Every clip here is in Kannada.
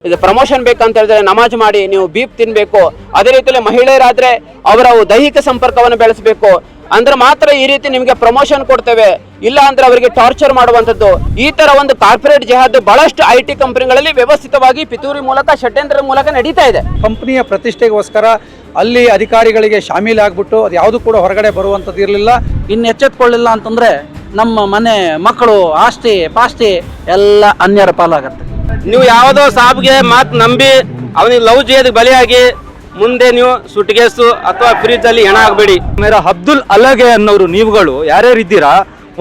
ಇದು ಪ್ರಮೋಷನ್ ಬೇಕಂತ ಹೇಳಿದ್ರೆ ನಮಾಜ್ ಮಾಡಿ ನೀವು ಬೀಪ್ ತಿನ್ಬೇಕು. ಅದೇ ರೀತಿಯಲ್ಲಿ ಮಹಿಳೆಯರಾದ್ರೆ ಅವರ ದೈಹಿಕ ಸಂಪರ್ಕವನ್ನು ಬೆಳೆಸಬೇಕು ಅಂದ್ರೆ ಮಾತ್ರ ಈ ರೀತಿ ನಿಮಗೆ ಪ್ರಮೋಷನ್ ಕೊಡ್ತೇವೆ, ಇಲ್ಲ ಅಂದ್ರೆ ಅವರಿಗೆ ಟಾರ್ಚರ್ ಮಾಡುವಂತದ್ದು. ಈ ತರ ಒಂದು ಕಾರ್ಪೊರೇಟ್ ಜಿಹಾದ್ ಬಹಳಷ್ಟು IT ಕಂಪನಿಗಳಲ್ಲಿ ವ್ಯವಸ್ಥಿತವಾಗಿ ಪಿತೂರಿ ಮೂಲಕ ಷಡ್ಯಂತ್ರ ಮೂಲಕ ನಡೀತಾ ಇದೆ. ಕಂಪನಿಯ ಪ್ರತಿಷ್ಠೆಗೋಸ್ಕರ ಅಲ್ಲಿ ಅಧಿಕಾರಿಗಳಿಗೆ ಶಾಮೀಲಾಗ್ಬಿಟ್ಟು ಅದು ಯಾವುದು ಕೂಡ ಹೊರಗಡೆ ಬರುವಂಥದ್ದು ಇರಲಿಲ್ಲ. ಇನ್ನು ಎಚ್ಚೆತ್ಕೊಳ್ಳಿಲ್ಲ ಅಂತಂದ್ರೆ ನಮ್ಮ ಮನೆ ಮಕ್ಕಳು ಆಸ್ತಿ ಪಾಸ್ತಿ ಎಲ್ಲ ಅನ್ಯರ ಪಾಲಾಗತ್ತೆ. ನೀವು ಯಾವುದೋ ಸಾಬ್ಗೆ ಮಾತು ನಂಬಿ ಅವನಿಗೆ ಲವ್ ಜಿಯಾದ ಬಲಿಯಾಗಿ ಮುಂದೆ ನೀವು ಸುಟ್ಗೇಸು ಅಥವಾ ಫ್ರಿಜ್ ಅಲ್ಲಿ ಹೆಣ ಆಗಬೇಡಿ. ಅಬ್ದುಲ್ ಅಲಗೆ ಅನ್ನೋರು ನೀವುಗಳು ಯಾರ್ಯಾರು ಇದ್ದೀರಾ,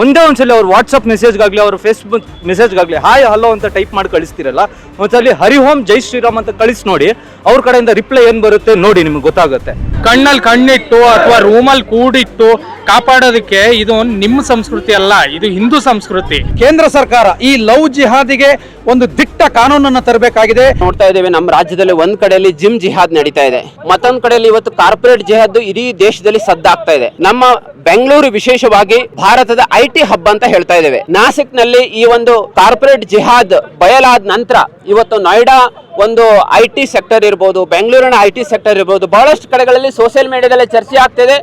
ಒಂದೇ ಒಂದ್ಸಲಿ ಅವ್ರ ವಾಟ್ಸಪ್ ಮೆಸೇಜ್ಗಾಗಲಿ ಅವ್ರ ಫೇಸ್ಬುಕ್ ಮೆಸೇಜ್ಗಾಗಲಿ ಹಾಯ್ ಹಲೋ ಅಂತ ಟೈಪ್ ಮಾಡಿ ಕಳಿಸ್ತಿರಲ್ಲ, ಒಂದ್ಸಲಿ ಹರಿಹೋಮ್ ಜೈ ಶ್ರೀರಾಮ್ ಅಂತ ಕಳಿಸಿ ನೋಡಿ. ಅವ್ರ ಕಡೆಯಿಂದ ರಿಪ್ಲೈ ಏನು ಬರುತ್ತೆ ನೋಡಿ, ನಿಮ್ಗೆ ಗೊತ್ತಾಗುತ್ತೆ. ಕಣ್ಣಲ್ಲಿ ಕಣ್ಣಿಟ್ಟು ಅಥವಾ ರೂಮಲ್ಲಿ ಕೂಡಿಟ್ಟು ಕಾಪಾಡೋದಕ್ಕೆ ಇದು ನಿಮ್ಮ ಸಂಸ್ಕೃತಿ ಅಲ್ಲ, ಇದು ಹಿಂದೂ ಸಂಸ್ಕೃತಿ. ಕೇಂದ್ರ ಸರ್ಕಾರ ಈ ಲವ್ ಜಿಹಾದಿಗೆ ಒಂದು ದಿಟ್ಟ ಕಾನೂನನ್ನು ತರಬೇಕಾಗಿದೆ. ನೋಡ್ತಾ ಇದ್ದೇವೆ ನಮ್ಮ ರಾಜ್ಯದಲ್ಲಿ ಒಂದ್ ಕಡೆಯಲ್ಲಿ ಜಿಮ್ ಜಿಹಾದ್ ನಡೀತಾ ಇದೆ, ಮತ್ತೊಂದ್ ಕಡೆಯಲ್ಲಿ ಇವತ್ತು ಕಾರ್ಪೊರೇಟ್ ಜಿಹಾದ್ ಇಡೀ ದೇಶದಲ್ಲಿ ಸದ್ದಾಗ್ತಾ ಇದೆ. ನಮ್ಮ ಬೆಂಗಳೂರು ವಿಶೇಷವಾಗಿ ಭಾರತದ IT ಹಬ್ ಅಂತ ಹೇಳ್ತಾ ಇದ್ದೇವೆ. ನಾಸಿಕ್ ನಲ್ಲಿ ಈ ಒಂದು ಕಾರ್ಪೊರೇಟ್ ಜಿಹಾದ್ ಬಯಲಾದ ನಂತರ ಇವತ್ತು ನೋಯ್ಡಾ ಒಂದು IT ಸೆಕ್ಟರ್ ಇರ್ಬೋದು, ಬೆಂಗಳೂರಿನ IT ಸೆಕ್ಟರ್ ಇರ್ಬೋದು, ಬಹಳಷ್ಟು ಕಡೆಗಳಲ್ಲಿ ಸೋಷಿಯಲ್ ಮೀಡಿಯಾದಲ್ಲಿ ಚರ್ಚೆ ಆಗ್ತಿದೆ.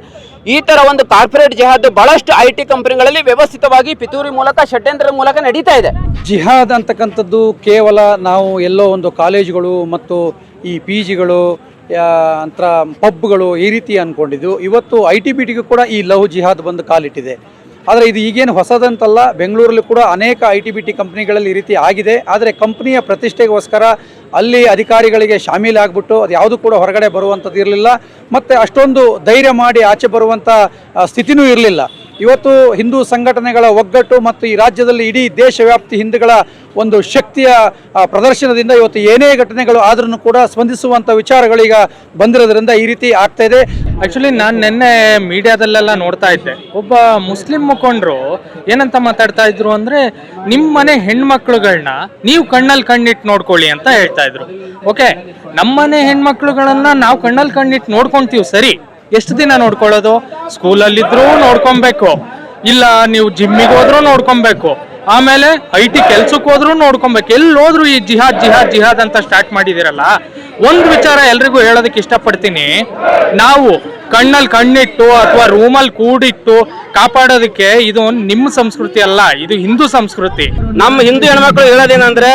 ಈ ತರ ಒಂದು ಕಾರ್ಪೊರೇಟ್ ಜಿಹಾದ್ ಬಹಳಷ್ಟು IT ಕಂಪನಿಗಳಲ್ಲಿ ವ್ಯವಸ್ಥಿತವಾಗಿ ಪಿತೂರಿ ಮೂಲಕ ಷಡ್ಯಂತ್ರ ಮೂಲಕ ನಡೀತಾ ಇದೆ. ಜಿಹಾದ್ ಅಂತಕ್ಕಂಥದ್ದು ಕೇವಲ ನಾವು ಎಲ್ಲೋ ಒಂದು ಕಾಲೇಜುಗಳು ಮತ್ತು ಈ PGಗಳು ಅಂತ ಪಬ್ಗಳು ಈ ರೀತಿ ಅಂದ್ಕೊಂಡಿದ್ದು, ಇವತ್ತು IT-BTಗೂ ಕೂಡ ಈ ಲವ್ ಜಿಹಾದ್ ಬಂದು ಕಾಲಿಟ್ಟಿದೆ. ಆದರೆ ಇದು ಈಗೇನು ಹೊಸದಂತಲ್ಲ, ಬೆಂಗಳೂರಲ್ಲಿ ಕೂಡ ಅನೇಕ IT-BT ಕಂಪ್ನಿಗಳಲ್ಲಿ ಈ ರೀತಿ ಆಗಿದೆ. ಆದರೆ ಕಂಪ್ನಿಯ ಪ್ರತಿಷ್ಠೆಗೋಸ್ಕರ ಅಲ್ಲಿ ಅಧಿಕಾರಿಗಳಿಗೆ ಶಾಮೀಲಾಗ್ಬಿಟ್ಟು ಅದು ಯಾವುದು ಕೂಡ ಹೊರಗಡೆ ಬರುವಂಥದ್ದು ಇರಲಿಲ್ಲ, ಮತ್ತು ಅಷ್ಟೊಂದು ಧೈರ್ಯ ಮಾಡಿ ಆಚೆ ಬರುವಂಥ ಸ್ಥಿತಿನೂ ಇರಲಿಲ್ಲ. ಇವತ್ತು ಹಿಂದೂ ಸಂಘಟನೆಗಳ ಒಗ್ಗಟ್ಟು ಮತ್ತು ಈ ರಾಜ್ಯದಲ್ಲಿ ಇಡೀ ದೇಶವ್ಯಾಪ್ತಿ ಹಿಂದೂಗಳ ಒಂದು ಶಕ್ತಿಯ ಪ್ರದರ್ಶನದಿಂದ ಇವತ್ತು ಏನೇ ಘಟನೆಗಳು ಆದ್ರೂ ಕೂಡ ಸ್ಪಂದಿಸುವಂಥ ವಿಚಾರಗಳೀಗ ಬಂದಿರೋದ್ರಿಂದ ಈ ರೀತಿ ಆಗ್ತಾ ಇದೆ. ಆಕ್ಚುಲಿ ನಾನು ನಿನ್ನೆ ಮೀಡಿಯಾದಲ್ಲೆಲ್ಲ ನೋಡ್ತಾ ಇದ್ದೆ, ಒಬ್ಬ ಮುಸ್ಲಿಂ ಮುಖಂಡರು ಏನಂತ ಮಾತಾಡ್ತಾ ಇದ್ರು ಅಂದ್ರೆ, ನಿಮ್ಮ ಮನೆ ಹೆಣ್ಮಕ್ಳುಗಳನ್ನ ನೀವು ಕಣ್ಣಲ್ಲಿ ಕಣ್ಣಿಟ್ಟು ನೋಡ್ಕೊಳ್ಳಿ ಅಂತ ಹೇಳ್ತಾ ಇದ್ರು. ಓಕೆ, ನಮ್ಮನೆ ಹೆಣ್ಮಕ್ಳುಗಳನ್ನ ನಾವು ಕಣ್ಣಲ್ಲಿ ಕಣ್ಣಿಟ್ಟು ನೋಡ್ಕೊಂತೀವಿ, ಸರಿ, ಎಷ್ಟು ದಿನ ನೋಡ್ಕೊಳ್ಳೋದು? ಸ್ಕೂಲಲ್ಲಿದ್ರೂ ನೋಡ್ಕೊಬೇಕು, ಇಲ್ಲ ನೀವು ಜಿಮ್ಮಿಗೆ ಹೋದ್ರೂ ನೋಡ್ಕೊಬೇಕು, ಆಮೇಲೆ IT ಕೆಲ್ಸಕ್ಕೆ ಹೋದ್ರೂ ನೋಡ್ಕೊಬೇಕು. ಎಲ್ಲಿ ಹೋದ್ರು ಈ ಜಿಹಾದ್ ಜಿಹಾದ್ ಜಿಹಾದ್ ಅಂತ ಸ್ಟಾರ್ಟ್ ಮಾಡಿದಿರಲ್ಲ. ಒಂದು ವಿಚಾರ ಎಲ್ರಿಗೂ ಹೇಳೋದಕ್ಕೆ ಇಷ್ಟಪಡ್ತೀನಿ, ನಾವು ಕಣ್ಣಲ್ಲಿ ಕಣ್ಣಿಟ್ಟು ಅಥವಾ ರೂಮಲ್ಲಿ ಕೂಡಿಟ್ಟು ಕಾಪಾಡೋದಕ್ಕೆ ಇದು ನಿಮ್ಮ ಸಂಸ್ಕೃತಿ ಅಲ್ಲ, ಇದು ಹಿಂದೂ ಸಂಸ್ಕೃತಿ. ನಮ್ಮ ಹಿಂದೂ ಹೆಣ್ಮಕ್ಳು ಹೇಳೋದೇನಂದ್ರೆ,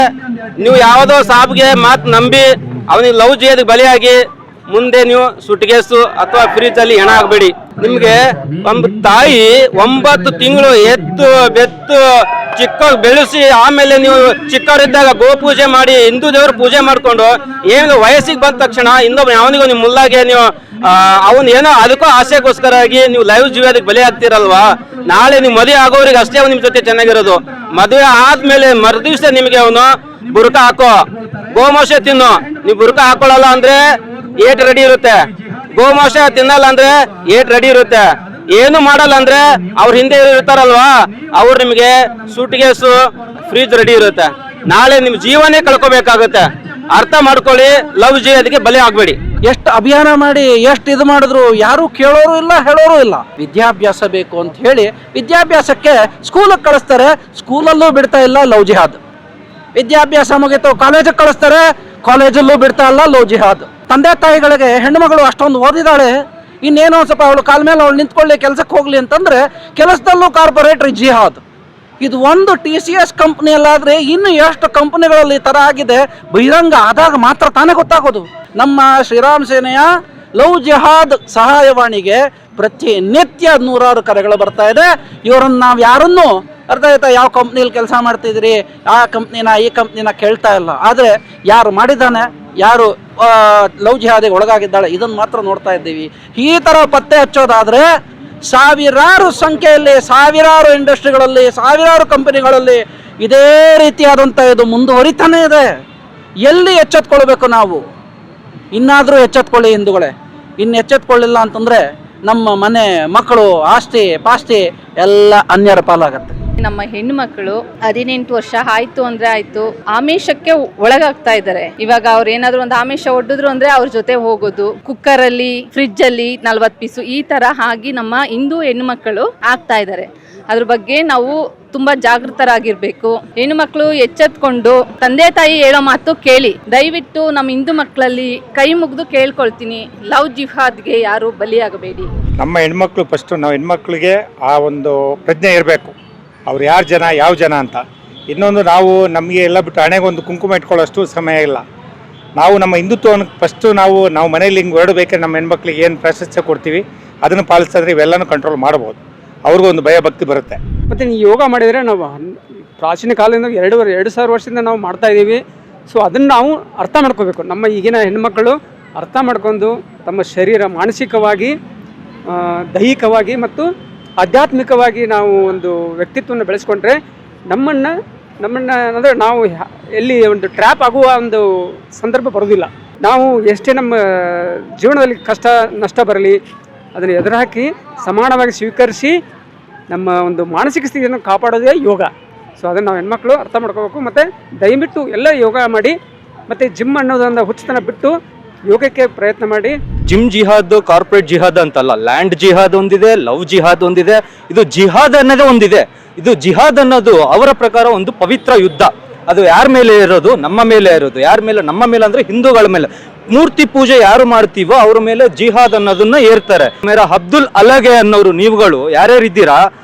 ನೀವು ಯಾವುದೋ ಸಾಬ್ಗೆ ಮಾತು ನಂಬಿ ಅವನಿಗೆ ಲವ್ ಜಿಯಾದ ಬಲಿಯಾಗಿ ಮುಂದೆ ನೀವು ಸುಟ್ಗೇಸು ಅಥವಾ ಫ್ರಿಜ್ ಅಲ್ಲಿ ಹೆಣ ಆಗಬೇಡಿ. ನಿಮ್ಗೆ ಒಂದು ತಾಯಿ 9 ತಿಂಗಳು ಎತ್ತು ಬೆತ್ತು ಚಿಕ್ಕ ಬೆಳೆಸಿ ಆಮೇಲೆ ನೀವು ಚಿಕ್ಕವರಿದ್ದಾಗ ಗೋಪೂಜೆ ಮಾಡಿ ಹಿಂದೂ ದೇವ್ರ ಪೂಜೆ ಮಾಡ್ಕೊಂಡು ಏನು ವಯಸ್ಸಿಗೆ ಬಂದ ತಕ್ಷಣ ಇನ್ನೊಬ್ಬ ಯಾವನಿಗೂ ನಿಮ್ಮ ಮುಲ್ಲಾಗೆ ನೀವು ಅವನ್ ಏನೋ ಅದಕ್ಕೂ ಆಸೆಗೋಸ್ಕರಾಗಿ ನೀವು ಲೈವ್ ಜೀವದಕ್ಕೆ ಬಲಿ ಆಗ್ತಿರಲ್ವಾ. ನಾಳೆ ನೀವು ಮದುವೆ ಆಗೋರಿಗೆ ಅಷ್ಟೇ ಅವ್ನು ನಿಮ್ ಜೊತೆ ಚೆನ್ನಾಗಿರೋದು. ಮದುವೆ ಆದ್ಮೇಲೆ ಮರುದಿವ್ಸ ನಿಮ್ಗೆ ಅವನು ಬುರ್ಕ ಹಾಕೋ, ಗೋಮಾಂಸ ತಿನ್ನು. ನೀವು ಬುರ್ಕ ಹಾಕೊಳ್ಳಲ್ಲ ಅಂದ್ರೆ ಏಟ್ ರೆಡಿ ಇರುತ್ತೆ, ಗೋಮಾಂಸ ತಿನ್ನಲ್ಲ ಅಂದ್ರೆ ಏಟ್ ರೆಡಿ ಇರುತ್ತೆ, ಏನು ಮಾಡಲ್ಲ ಅಂದ್ರೆ ಅವ್ರ ಹಿಂದೆ ಇರ್ತಾರಲ್ವಾ ಅವ್ರು ನಿಮ್ಗೆ ಸೂಟ್ಗೇಸು ಫ್ರಿಜ್ ರೆಡಿ ಇರುತ್ತೆ. ನಾಳೆ ನಿಮ್ ಜೀವನೇ ಕಳ್ಕೋಬೇಕಾಗುತ್ತೆ. ಅರ್ಥ ಮಾಡ್ಕೊಳ್ಳಿ, ಲವ್ ಜಿಹಾದ್ಗೆ ಬಲಿ ಆಗ್ಬೇಡಿ. ಎಷ್ಟು ಅಭಿಯಾನ ಮಾಡಿ ಎಷ್ಟು ಇದು ಮಾಡಿದ್ರು ಯಾರು ಕೇಳೋರು ಇಲ್ಲ, ಹೇಳೋರು ಇಲ್ಲ. ವಿದ್ಯಾಭ್ಯಾಸ ಬೇಕು ಅಂತ ಹೇಳಿ ವಿದ್ಯಾಭ್ಯಾಸಕ್ಕೆ ಸ್ಕೂಲಿಗೆ ಕಳಿಸ್ತಾರೆ, ಸ್ಕೂಲಲ್ಲೂ ಬಿಡ್ತಾ ಇಲ್ಲ ಲವ್ ಜಿಹಾದ್. ವಿದ್ಯಾಭ್ಯಾಸ ಮುಗಿತು ಕಾಲೇಜಿಗೆ ಕಳಿಸ್ತಾರೆ, ಕಾಲೇಜಲ್ಲೂ ಬಿಡ್ತಾ ಇಲ್ಲ ಲವ್ ಜಿಹಾದ್. ತಂದೆ ತಾಯಿಗಳಿಗೆ ಹೆಣ್ಣುಮಗಳು ಅಷ್ಟೊಂದು ಓದಿದಾಳೆ, ಇನ್ನೇನೋ ಸ್ವಲ್ಪ ಅವಳು ಕಾಲ ಮೇಲೆ ಅವಳು ನಿಂತ್ಕೊಳ್ಳಿ ಕೆಲಸಕ್ಕೆ ಹೋಗ್ಲಿ ಅಂತಂದ್ರೆ ಕೆಲಸದಲ್ಲೂ ಕಾರ್ಪೊರೇಟ್ ಜಿಹಾದ್. ಇದು ಒಂದು TCS ಕಂಪ್ನಿಯಲ್ಲಾದ್ರೆ ಇನ್ನು ಎಷ್ಟು ಕಂಪನಿಗಳಲ್ಲಿ ಈ ಥರ ಆಗಿದೆ, ಬಹಿರಂಗ ಆದಾಗ ಮಾತ್ರ ತಾನೇ ಗೊತ್ತಾಗೋದು. ನಮ್ಮ ಶ್ರೀರಾಮ್ ಸೇನೆಯ ಲವ್ ಜಿಹಾದ್ ಸಹಾಯವಾಣಿಗೆ ಪ್ರತಿನಿತ್ಯ 100 ಕರೆಗಳು ಬರ್ತಾ ಇದೆ. ಇವರನ್ನು ನಾವು ಯಾರನ್ನೂ ಅರ್ಥ ಆಯ್ತಾ, ಯಾವ ಕಂಪ್ನಿಯಲ್ಲಿ ಕೆಲಸ ಮಾಡ್ತಿದ್ರಿ, ಆ ಕಂಪ್ನಿನ ಈ ಕಂಪ್ನಿನ ಕೇಳ್ತಾ ಇಲ್ಲ. ಆದರೆ ಯಾರು ಮಾಡಿದ್ದಾನೆ, ಯಾರು ಲವ್ ಜಿಹಾದಿಗೆ ಒಳಗಾಗಿದ್ದಾಳೆ, ಇದನ್ನು ಮಾತ್ರ ನೋಡ್ತಾ ಇದ್ದೀವಿ. ಈ ಥರ ಪತ್ತೆ ಹಚ್ಚೋದಾದರೆ ಸಾವಿರಾರು ಸಂಖ್ಯೆಯಲ್ಲಿ, ಸಾವಿರಾರು ಇಂಡಸ್ಟ್ರಿಗಳಲ್ಲಿ, ಸಾವಿರಾರು ಕಂಪನಿಗಳಲ್ಲಿ ಇದೇ ರೀತಿಯಾದಂಥ ಇದು ಮುಂದುವರಿತಾನೆ ಇದೆ. ಎಲ್ಲಿ ಎಚ್ಚೆತ್ಕೊಳ್ಬೇಕು ನಾವು? ಇನ್ನಾದರೂ ಎಚ್ಚೆತ್ಕೊಳ್ಳಿ ಹಿಂದೂಗಳೇ. ಇನ್ನು ಎಚ್ಚೆತ್ಕೊಳ್ಳಿಲ್ಲ ಅಂತಂದರೆ ನಮ್ಮ ಮನೆ ಮಕ್ಕಳು ಆಸ್ತಿ ಪಾಸ್ತಿ ಎಲ್ಲ ಅನ್ಯರ ಪಾಲಾಗತ್ತೆ. ನಮ್ಮ ಹೆಣ್ಣು ಮಕ್ಕಳು 18 ವರ್ಷ ಆಯ್ತು ಅಂದ್ರೆ ಆಯ್ತು, ಆಮಿಷಕ್ಕೆ ಒಳಗಾಗ್ತಾ ಇದ್ದಾರೆ. ಇವಾಗ ಅವ್ರು ಏನಾದ್ರು ಒಂದು ಆಮಿಷ ಒಡ್ಡಿದ್ರು ಅಂದ್ರೆ ಅವ್ರ ಜೊತೆ ಹೋಗೋದು, ಕುಕ್ಕರ್ ಅಲ್ಲಿ ಫ್ರಿಡ್ಜ್ ಅಲ್ಲಿ 40 ಪೀಸು ಈ ತರ ಆಗಿ ನಮ್ಮ ಹಿಂದೂ ಹೆಣ್ಣು ಮಕ್ಕಳು ಆಗ್ತಾ ಇದ್ದಾರೆ. ಅದ್ರ ಬಗ್ಗೆ ನಾವು ತುಂಬಾ ಜಾಗೃತರಾಗಿರ್ಬೇಕು. ಹೆಣ್ಣು ಮಕ್ಕಳು ಎಚ್ಚೆತ್ಕೊಂಡು ತಂದೆ ತಾಯಿ ಹೇಳೋ ಮಾತು ಕೇಳಿ. ದಯವಿಟ್ಟು ನಮ್ಮ ಹಿಂದೂ ಮಕ್ಕಳಲ್ಲಿ ಕೈ ಮುಗಿದು ಕೇಳ್ಕೊಳ್ತೀನಿ, ಲವ್ ಜಿಹಾದ್ಗೆ ಯಾರು ಬಲಿಯಾಗಬೇಡಿ. ನಮ್ಮ ಹೆಣ್ಮಕ್ಳು ಫಸ್ಟು ನಾವು ಹೆಣ್ಮಕ್ಳಿಗೆ ಆ ಒಂದು ಪ್ರಜ್ಞೆ ಇರಬೇಕು, ಅವ್ರು ಯಾರು ಜನ ಯಾವ ಜನ ಅಂತ. ಇನ್ನೊಂದು, ನಾವು ನಮಗೆ ಎಲ್ಲ ಬಿಟ್ಟು ಹಣೆಗೊಂದು ಕುಂಕುಮ ಇಟ್ಕೊಳ್ಳೋಷ್ಟು ಸಮಯ ಇಲ್ಲ. ನಾವು ನಮ್ಮ ಹಿಂದುತ್ವವನ್ನು ಫಸ್ಟು ನಾವು ಮನೇಲಿ ಹಿಂಗೆ ಹೊರಡಬೇಕಾದ್ರೆ ನಮ್ಮ ಹೆಣ್ಮಕ್ಳಿಗೆ ಏನು ಪ್ರಾಶಸ್ತ್ಯ ಕೊಡ್ತೀವಿ ಅದನ್ನು ಪಾಲಿಸಿದ್ರೆ ಇವೆಲ್ಲನೂ ಕಂಟ್ರೋಲ್ ಮಾಡ್ಬೋದು. ಅವ್ರಿಗೊಂದು ಭಯ ಭಕ್ತಿ ಬರುತ್ತೆ. ಮತ್ತು ಈ ಯೋಗ ಮಾಡಿದರೆ ನಾವು ಪ್ರಾಚೀನ ಕಾಲದಿಂದ 2,000 ವರ್ಷದಿಂದ ನಾವು ಮಾಡ್ತಾ ಇದ್ದೀವಿ. ಸೊ ಅದನ್ನು ನಾವು ಅರ್ಥ ಮಾಡ್ಕೋಬೇಕು. ನಮ್ಮ ಈಗಿನ ಹೆಣ್ಮಕ್ಕಳು ಅರ್ಥ ಮಾಡ್ಕೊಂಡು ತಮ್ಮ ಶರೀರ ಮಾನಸಿಕವಾಗಿ, ದೈಹಿಕವಾಗಿ ಮತ್ತು ಆಧ್ಯಾತ್ಮಿಕವಾಗಿ ನಾವು ಒಂದು ವ್ಯಕ್ತಿತ್ವವನ್ನು ಬೆಳೆಸ್ಕೊಂಡ್ರೆ ನಮ್ಮನ್ನು ಅಂದರೆ ನಾವು ಎಲ್ಲಿ ಒಂದು ಟ್ರ್ಯಾಪ್ ಆಗುವ ಒಂದು ಸಂದರ್ಭ ಬರೋದಿಲ್ಲ. ನಾವು ಎಷ್ಟೇ ನಮ್ಮ ಜೀವನದಲ್ಲಿ ಕಷ್ಟ ನಷ್ಟ ಬರಲಿ ಅದನ್ನು ಎದುರುಹಾಕಿ ಸಮಾನವಾಗಿ ಸ್ವೀಕರಿಸಿ ನಮ್ಮ ಒಂದು ಮಾನಸಿಕ ಸ್ಥಿತಿಯನ್ನು ಕಾಪಾಡೋದೇ ಯೋಗ. ಸೊ ಅದನ್ನು ನಾವು ಹೆಣ್ಮಕ್ಳು ಅರ್ಥ ಮಾಡ್ಕೋಬೇಕು. ಮತ್ತು ದಯವಿಟ್ಟು ಎಲ್ಲ ಯೋಗ ಮಾಡಿ ಮತ್ತು ಜಿಮ್ ಅನ್ನೋದೊಂದು ಹುಚ್ಚತನ ಬಿಟ್ಟು ಯೋಗಕ್ಕೆ ಪ್ರಯತ್ನ ಮಾಡಿ. ಜಿಮ್ ಜಿಹಾದ್, ಕಾರ್ಪೊರೇಟ್ ಜಿಹಾದ್ ಅಂತಲ್ಲ, ಲ್ಯಾಂಡ್ ಜಿಹಾದ್ ಒಂದಿದೆ, ಲವ್ ಜಿಹಾದ್ ಒಂದಿದೆ. ಇದು ಜಿಹಾದ್ ಅನ್ನೋದೇ ಒಂದಿದೆ. ಇದು ಜಿಹಾದ್ ಅನ್ನೋದು ಅವರ ಪ್ರಕಾರ ಒಂದು ಪವಿತ್ರ ಯುದ್ಧ. ಅದು ಯಾರ ಮೇಲೆ ಇರೋದು? ನಮ್ಮ ಮೇಲೆ ಇರೋದು. ಯಾರ ಮೇಲೆ? ನಮ್ಮ ಮೇಲೆ ಅಂದ್ರೆ ಹಿಂದೂಗಳ ಮೇಲೆ. ಮೂರ್ತಿ ಪೂಜೆ ಯಾರು ಮಾಡ್ತೀವೋ ಅವ್ರ ಮೇಲೆ ಜಿಹಾದ್ ಅನ್ನೋದನ್ನ ಏರ್ತಾರೆ. ಮೇರಾ ಅಬ್ದುಲ್ ಅಲಗೆ ಅನ್ನೋರು ನೀವುಗಳು ಯಾರ್ಯಾರು ಇದ್ದೀರಾ,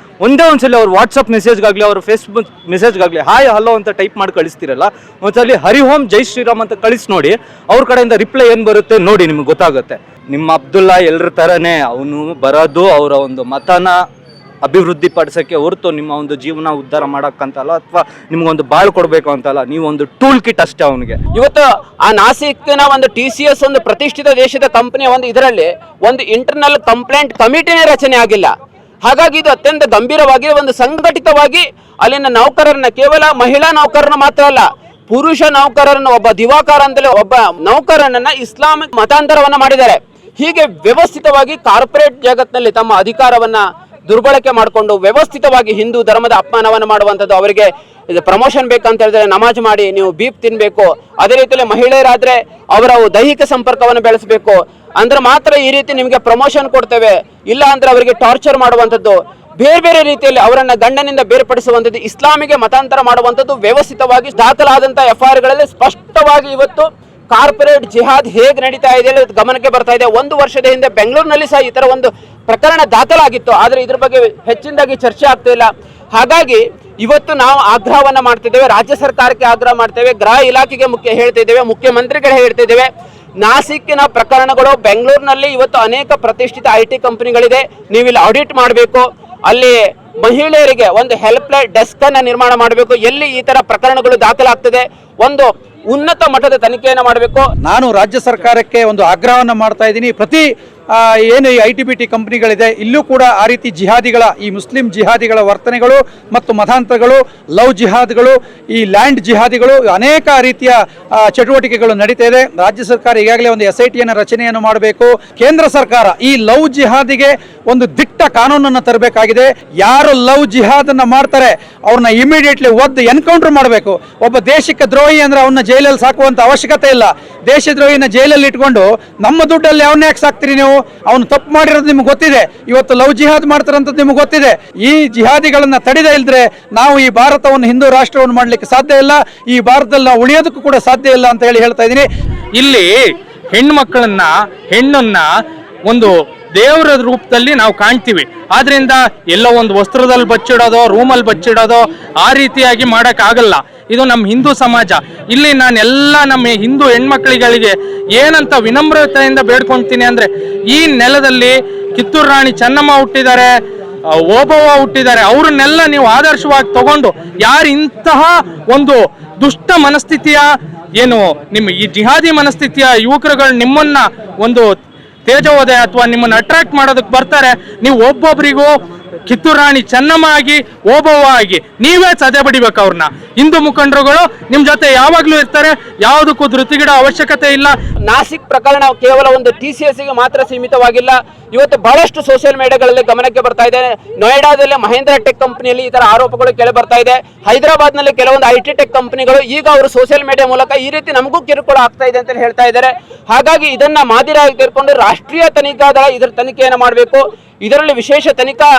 ಒಂದೇ ಒಂದ್ಸಲಿ ಅವ್ರ ವಾಟ್ಸಪ್ ಮೆಸೇಜ್ಗಾಗಲಿ ಅವ್ರ ಫೇಸ್ಬುಕ್ ಮೆಸೇಜ್ಗಾಗಲಿ ಹಾಯ್ ಹಲೋ ಅಂತ ಟೈಪ್ ಮಾಡಿ ಕಳಿಸ್ತಿರಲ್ಲ, ಒಂದ್ಸಲಿ ಹರಿ ಓಂ ಜೈ ಶ್ರೀರಾಮ್ ಅಂತ ಕಳಿಸಿ ನೋಡಿ. ಅವ್ರ ಕಡೆಯಿಂದ ರಿಪ್ಲೈ ಏನು ಬರುತ್ತೆ ನೋಡಿ, ನಿಮ್ಗೆ ಗೊತ್ತಾಗುತ್ತೆ. ನಿಮ್ಮ ಅಬ್ದುಲ್ಲಾ ಎಲ್ಲರ ಥರನೇ ಅವನು ಬರೋದು ಅವರ ಒಂದು ಮತನ ಅಭಿವೃದ್ಧಿ ಪಡಿಸೋಕ್ಕೆ ಹೊರತು ನಿಮ್ಮ ಒಂದು ಜೀವನ ಉದ್ಧಾರ ಮಾಡೋಕ್ಕಂತಲ್ಲ, ಅಥವಾ ನಿಮ್ಗೊಂದು ಬಾಳ್ ಕೊಡಬೇಕು ಅಂತಲ್ಲ. ನೀವು ಒಂದು ಟೂಲ್ ಕಿಟ್ ಅಷ್ಟೇ ಅವನಿಗೆ. ಇವತ್ತು ಆ ನಾಸಿಕ್ನ ಒಂದು TCS ಒಂದು ಪ್ರತಿಷ್ಠಿತ ದೇಶದ ಕಂಪನಿಯ ಒಂದು ಇದರಲ್ಲಿ ಒಂದು ಇಂಟರ್ನಲ್ ಕಂಪ್ಲೇಂಟ್ ಕಮಿಟಿನೇ ರಚನೆ ಆಗಿಲ್ಲ. ಹಾಗಾಗಿ ಇದು ಅತ್ಯಂತ ಗಂಭೀರವಾಗಿ ಒಂದು ಸಂಘಟಿತವಾಗಿ ಅಲ್ಲಿನ ನೌಕರರನ್ನ, ಕೇವಲ ಮಹಿಳಾ ನೌಕರರನ್ನ ಮಾತ್ರ ಅಲ್ಲ, ಪುರುಷ ನೌಕರರನ್ನ, ಒಬ್ಬ ದಿವಾಕರ ಅಂತಲೇ ಒಬ್ಬ ನೌಕರನನ್ನ ಇಸ್ಲಾಮಿಕ್ ಮತಾಂತರವನ್ನ ಮಾಡಿದ್ದಾರೆ. ಹೀಗೆ ವ್ಯವಸ್ಥಿತವಾಗಿ ಕಾರ್ಪೊರೇಟ್ ಜಗತ್ತಿನಲ್ಲಿ ತಮ್ಮ ಅಧಿಕಾರವನ್ನ ದುರ್ಬಳಕೆ ಮಾಡಿಕೊಂಡು ವ್ಯವಸ್ಥಿತವಾಗಿ ಹಿಂದೂ ಧರ್ಮದ ಅಪಮಾನವನ್ನು ಮಾಡುವಂಥದ್ದು. ಅವರಿಗೆ ಪ್ರಮೋಷನ್ ಬೇಕಂತ ಹೇಳಿದ್ರೆ ನಮಾಜ್ ಮಾಡಿ ನೀವು ಬೀಪ್ ತಿನ್ಬೇಕು. ಅದೇ ರೀತಿಯಲ್ಲಿ ಮಹಿಳೆಯರಾದ್ರೆ ಅವರ ದೈಹಿಕ ಸಂಪರ್ಕವನ್ನು ಬೆಳೆಸಬೇಕು ಅಂದ್ರೆ ಮಾತ್ರ ಈ ರೀತಿ ನಿಮಗೆ ಪ್ರಮೋಷನ್ ಕೊಡ್ತೇವೆ, ಇಲ್ಲ ಅಂದ್ರೆ ಅವರಿಗೆ ಟಾರ್ಚರ್ ಮಾಡುವಂಥದ್ದು, ಬೇರೆ ಬೇರೆ ರೀತಿಯಲ್ಲಿ ಅವರನ್ನ ಗಂಡನಿಂದ ಬೇರ್ಪಡಿಸುವಂಥದ್ದು, ಇಸ್ಲಾಮಿಗೆ ಮತಾಂತರ ಮಾಡುವಂಥದ್ದು ವ್ಯವಸ್ಥಿತವಾಗಿ ದಾಖಲಾದಂತಹ FIR ಗಳಲ್ಲಿ ಸ್ಪಷ್ಟವಾಗಿ ಇವತ್ತು ಕಾರ್ಪೊರೇಟ್ ಜಿಹಾದ್ ಹೇಗೆ ನಡೀತಾ ಇದೆ ಗಮನಕ್ಕೆ ಬರ್ತಾ ಇದೆ. 1 ವರ್ಷದ ಹಿಂದೆ ಬೆಂಗಳೂರಿನಲ್ಲಿ ಸಹ ಈ ತರ ಒಂದು ಪ್ರಕರಣ ದಾಖಲಾಗಿತ್ತು, ಆದರೆ ಇದ್ರ ಬಗ್ಗೆ ಹೆಚ್ಚಿನದಾಗಿ ಚರ್ಚೆ ಆಗ್ತಾ ಇಲ್ಲ. ಹಾಗಾಗಿ ಇವತ್ತು ನಾವು ಆಗ್ರಹವನ್ನ ಮಾಡ್ತಿದ್ದೇವೆ, ರಾಜ್ಯ ಸರ್ಕಾರಕ್ಕೆ ಆಗ್ರಹ ಮಾಡ್ತೇವೆ, ಗೃಹ ಇಲಾಖೆಗೆ ಹೇಳ್ತಿದ್ದೇವೆ, ಮುಖ್ಯಮಂತ್ರಿಗಳು ಹೇಳ್ತಿದ್ದೇವೆ. ನಾಸಿಕ್ಕಿನ ಪ್ರಕರಣಗಳು ಬೆಂಗಳೂರಿನಲ್ಲಿ ಇವತ್ತು ಅನೇಕ ಪ್ರತಿಷ್ಠಿತ IT ಕಂಪನಿಗಳಿದೆ, ನೀವಿಲ್ಲಿ ಆಡಿಟ್ ಮಾಡಬೇಕು. ಅಲ್ಲಿ ಮಹಿಳೆಯರಿಗೆ ಒಂದು ಹೆಲ್ಪ್ಲೈನ್ ಡೆಸ್ಕ್ ಅನ್ನ ನಿರ್ಮಾಣ ಮಾಡಬೇಕು. ಎಲ್ಲಿ ಈ ತರ ಪ್ರಕರಣಗಳು ದಾಖಲಾಗ್ತದೆ ಒಂದು ಉನ್ನತ ಮಟ್ಟದ ತನಿಖೆಯನ್ನು ಮಾಡಬೇಕು. ನಾನು ರಾಜ್ಯ ಸರ್ಕಾರಕ್ಕೆ ಒಂದು ಆಗ್ರಹವನ್ನು ಮಾಡ್ತಾ ಇದ್ದೀನಿ. ಪ್ರತಿ ಏನು ಈ ITBT ಕಂಪನಿಗಳಿದೆ ಇಲ್ಲೂ ಕೂಡ ಆ ರೀತಿ ಜಿಹಾದಿಗಳ, ಈ ಮುಸ್ಲಿಂ ಜಿಹಾದಿಗಳ ವರ್ತನೆಗಳು ಮತ್ತು ಮತಾಂತರಗಳು, ಲವ್ ಜಿಹಾದ್ಗಳು, ಈ ಲ್ಯಾಂಡ್ ಜಿಹಾದಿಗಳು, ಅನೇಕ ರೀತಿಯ ಚಟುವಟಿಕೆಗಳು ನಡೀತಾ ಇದೆ. ರಾಜ್ಯ ಸರ್ಕಾರ ಈಗಾಗಲೇ ಒಂದು SITಯನ್ನು ರಚನೆಯನ್ನು ಮಾಡಬೇಕು. ಕೇಂದ್ರ ಸರ್ಕಾರ ಈ ಲವ್ ಜಿಹಾದಿಗೆ ಒಂದು ದಿಟ್ಟ ಕಾನೂನನ್ನು ತರಬೇಕಾಗಿದೆ. ಯಾರು ಲವ್ ಜಿಹಾದನ್ನು ಮಾಡ್ತಾರೆ ಅವ್ರನ್ನ ಇಮಿಡಿಯೇಟ್ಲಿ ಒದ್ದು ಎನ್ಕೌಂಟರ್ ಮಾಡಬೇಕು. ಒಬ್ಬ ದೇಶಕ್ಕೆ ದ್ರೋಹಿ ಅಂದ್ರೆ ಅವನ್ನ ಜೈಲಲ್ಲಿ ಸಾಕುವಂತ ಅವಶ್ಯಕತೆ ಇಲ್ಲ. ದೇಶದ್ರೋಹಿನ ಜೈಲಲ್ಲಿ ಇಟ್ಕೊಂಡು ನಮ್ಮ ದುಡ್ಡಲ್ಲಿ ಅವನ್ನ ಯಾಕೆ ಸಾಕ್ತೀರಿ ನೀವು? ಅವನು ತಪ್ಪು ಮಾಡಿರೋದು ನಿಮ್ಗೆ ಗೊತ್ತಿದೆ. ಇವತ್ತು ಲವ್ ಜಿಹಾದ್ ಮಾಡ್ತಾರಂತದ್ದು ನಿಮ್ಗೆ ಗೊತ್ತಿದೆ. ಈ ಜಿಹಾದಿಗಳನ್ನ ತಡೆದೇ ಇಲ್ದ್ರೆ ನಾವು ಈ ಭಾರತವನ್ನು ಹಿಂದೂ ರಾಷ್ಟ್ರವನ್ನು ಮಾಡ್ಲಿಕ್ಕೆ ಸಾಧ್ಯ ಇಲ್ಲ. ಈ ಭಾರತದಲ್ಲಿ ನಾವು ಉಳಿಯೋದಕ್ಕೂ ಕೂಡ ಸಾಧ್ಯ ಇಲ್ಲ ಅಂತ ಹೇಳ್ತಾ ಇದ್ದೀನಿ. ಇಲ್ಲಿ ಹೆಣ್ಣನ್ನ ಒಂದು ದೇವರ ರೂಪದಲ್ಲಿ ನಾವು ಕಾಣ್ತೀವಿ. ಆದ್ರಿಂದ ಎಲ್ಲೋ ಒಂದು ವಸ್ತ್ರದಲ್ಲಿ ಬಚ್ಚಿಡೋದೋ, ರೂಮಲ್ಲಿ ಬಚ್ಚಿಡೋದೋ ಆ ರೀತಿಯಾಗಿ ಆಗಲ್ಲ. ಇದು ನಮ್ಮ ಹಿಂದೂ ಸಮಾಜ. ಇಲ್ಲಿ ನಾನೆಲ್ಲ ನಮ್ಮ ಹಿಂದೂ ಹೆಣ್ಮಕ್ಳಿಗಳಿಗೆ ಏನಂತ ವಿನಮ್ರತೆಯಿಂದ ಬೇಡ್ಕೊಳ್ತೀನಿ ಅಂದ್ರೆ, ಈ ನೆಲದಲ್ಲಿ ಕಿತ್ತೂರು ರಾಣಿ ಚೆನ್ನಮ್ಮ ಹುಟ್ಟಿದ್ದಾರೆ, ಓಬವ್ವ ಹುಟ್ಟಿದ್ದಾರೆ. ಅವ್ರನ್ನೆಲ್ಲ ನೀವು ಆದರ್ಶವಾಗಿ ತಗೊಂಡು ಯಾರು ಇಂತಹ ಒಂದು ದುಷ್ಟ ಮನಸ್ಥಿತಿಯ ಏನು ನಿಮ್ಮ ಈ ಜಿಹಾದಿ ಮನಸ್ಥಿತಿಯ ಯುವಕರುಗಳು ನಿಮ್ಮನ್ನ ಒಂದು ತೇಜೋದಯ ಅಥವಾ ನಿಮ್ಮನ್ನು ಅಟ್ರಾಕ್ಟ್ ಮಾಡೋದಕ್ಕೆ ಬರ್ತಾರೆ, ನೀವು ಒಬ್ಬೊಬ್ಬರಿಗೂ ಕಿತ್ತೂರು ರಾಣಿ ಚೆನ್ನಮ್ಮ ಆಗಿ ಓಬವ್ವ ಆಗಿ ನೀವೇ ಸದೆ ಬಡಿಬೇಕು. ಅವ್ರನ್ನ ಹಿಂದೂ ಮುಖಂಡರುಗಳು ನಿಮ್ ಜೊತೆ ಯಾವಾಗ್ಲೂ ಇರ್ತಾರೆ, ಯಾವುದಕ್ಕೂ ಧೃತಿಗಿಡ ಅವಶ್ಯಕತೆ ಇಲ್ಲ. ನಾಸಿಕ್ ಪ್ರಕರಣ ಕೇವಲ ಒಂದು TCS ಗೆ ಮಾತ್ರ ಸೀಮಿತವಾಗಿಲ್ಲ. ಇವತ್ತು ಬಹಳಷ್ಟು ಸೋಷಿಯಲ್ ಮೀಡಿಯಾಗಳಲ್ಲಿ ಗಮನಕ್ಕೆ ಬರ್ತಾ ಇದೆ. ನೋಯ್ಡಾದಲ್ಲಿ ಮಹೇಂದ್ರ ಟೆಕ್ ಕಂಪನಿಯಲ್ಲಿ ಈ ತರ ಆರೋಪಗಳು ಕೇಳಿ ಬರ್ತಾ ಇದೆ. ಹೈದರಾಬಾದ್ ನಲ್ಲಿ ಕೆಲವೊಂದು IT ಟೆಕ್ ಕಂಪನಿಗಳು ಈಗ ಅವರು ಸೋಷಿಯಲ್ ಮೀಡಿಯಾ ಮೂಲಕ ಈ ರೀತಿ ನಮಗೂ ಕಿರುಕುಳ ಆಗ್ತಾ ಇದೆ ಅಂತ ಹೇಳ್ತಾ ಇದ್ದಾರೆ. ಹಾಗಾಗಿ ಇದನ್ನ ಮಾದರಿಯಾಗಿ ತೆಗೆದುಕೊಂಡು ರಾಷ್ಟ್ರೀಯ ತನಿಖಾ ದಳ ಇದರ ತನಿಖೆಯನ್ನು ಮಾಡಬೇಕು. ಇದರಲ್ಲಿ ವಿಶೇಷ ತನಿಖಾ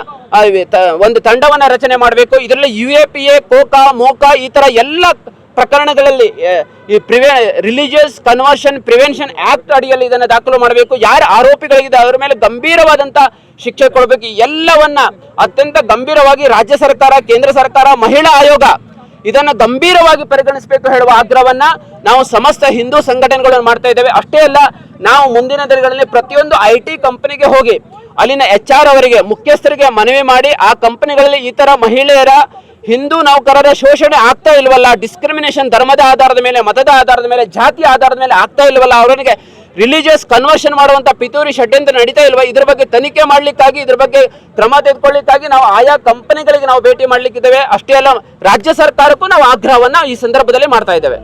ಒಂದು ತಂಡವನ್ನ ರಚನೆ ಮಾಡಬೇಕು. ಇದರಲ್ಲಿ UAPA, ಕೋಕಾ, ಮೋಕಾ ಈ ತರ ಎಲ್ಲ ಪ್ರಕರಣಗಳಲ್ಲಿ ಈ ರಿಲಿಜಿಯಸ್ ಕನ್ವರ್ಷನ್ ಪ್ರಿವೆನ್ಷನ್ ಆಕ್ಟ್ ಅಡಿಯಲ್ಲಿ ಇದನ್ನು ದಾಖಲು ಮಾಡಬೇಕು. ಯಾರು ಆರೋಪಿಗಳಿಗಿದೆ ಅವರ ಮೇಲೆ ಗಂಭೀರವಾದಂತ ಶಿಕ್ಷೆ ಕೊಡಬೇಕು. ಎಲ್ಲವನ್ನ ಅತ್ಯಂತ ಗಂಭೀರವಾಗಿ ರಾಜ್ಯ ಸರ್ಕಾರ, ಕೇಂದ್ರ ಸರ್ಕಾರ, ಮಹಿಳಾ ಆಯೋಗ ಇದನ್ನು ಗಂಭೀರವಾಗಿ ಪರಿಗಣಿಸಬೇಕು ಹೇಳುವ ಆಗ್ರಹವನ್ನ ನಾವು ಸಮಸ್ತ ಹಿಂದೂ ಸಂಘಟನೆಗಳನ್ನು ಮಾಡ್ತಾ ಇದ್ದೇವೆ. ಅಷ್ಟೇ ಅಲ್ಲ, ನಾವು ಮುಂದಿನ ದಿನಗಳಲ್ಲಿ ಪ್ರತಿಯೊಂದು IT ಕಂಪನಿಗೆ ಹೋಗಿ ಅಲ್ಲಿನ HR ಅವರಿಗೆ, ಮುಖ್ಯಸ್ಥರಿಗೆ ಮನವಿ ಮಾಡಿ ಆ ಕಂಪನಿಗಳಲ್ಲಿ ಈ ತರ ಮಹಿಳೆಯರ, ಹಿಂದೂ ನೌಕರರ ಶೋಷಣೆ ಆಗ್ತಾ ಇಲ್ವಲ್ಲ, ಡಿಸ್ಕ್ರಿಮಿನೇಷನ್ ಧರ್ಮದ ಆಧಾರದ ಮೇಲೆ, ಮತದ ಆಧಾರದ ಮೇಲೆ, ಜಾತಿಯ ಆಧಾರದ ಮೇಲೆ ಆಗ್ತಾ ಇಲ್ವಲ್ಲ, ಅವರಿಗೆ ರಿಲಿಜಿಯಸ್ ಕನ್ವರ್ಷನ್ ಮಾಡುವಂತ ಪಿತೂರಿ ಷಡ್ಯಂತ್ರ ನಡೀತಾ ಇಲ್ವಾ, ಇದ್ರ ಬಗ್ಗೆ ತನಿಖೆ ಮಾಡ್ಲಿಕ್ಕಾಗಿ, ಇದ್ರ ಬಗ್ಗೆ ಕ್ರಮ ತೆಗೆದುಕೊಳ್ಳಿಕ್ಕಾಗಿ ನಾವು ಆಯಾ ಕಂಪನಿಗಳಿಗೆ ನಾವು ಭೇಟಿ ಮಾಡ್ಲಿಕ್ಕಿದ್ದೇವೆ. ಅಷ್ಟೇ ಅಲ್ಲ, ರಾಜ್ಯ ಸರ್ಕಾರಕ್ಕೂ ನಾವು ಆಗ್ರಹವನ್ನ ಈ ಸಂದರ್ಭದಲ್ಲಿ ಮಾಡ್ತಾ ಇದ್ದೇವೆ.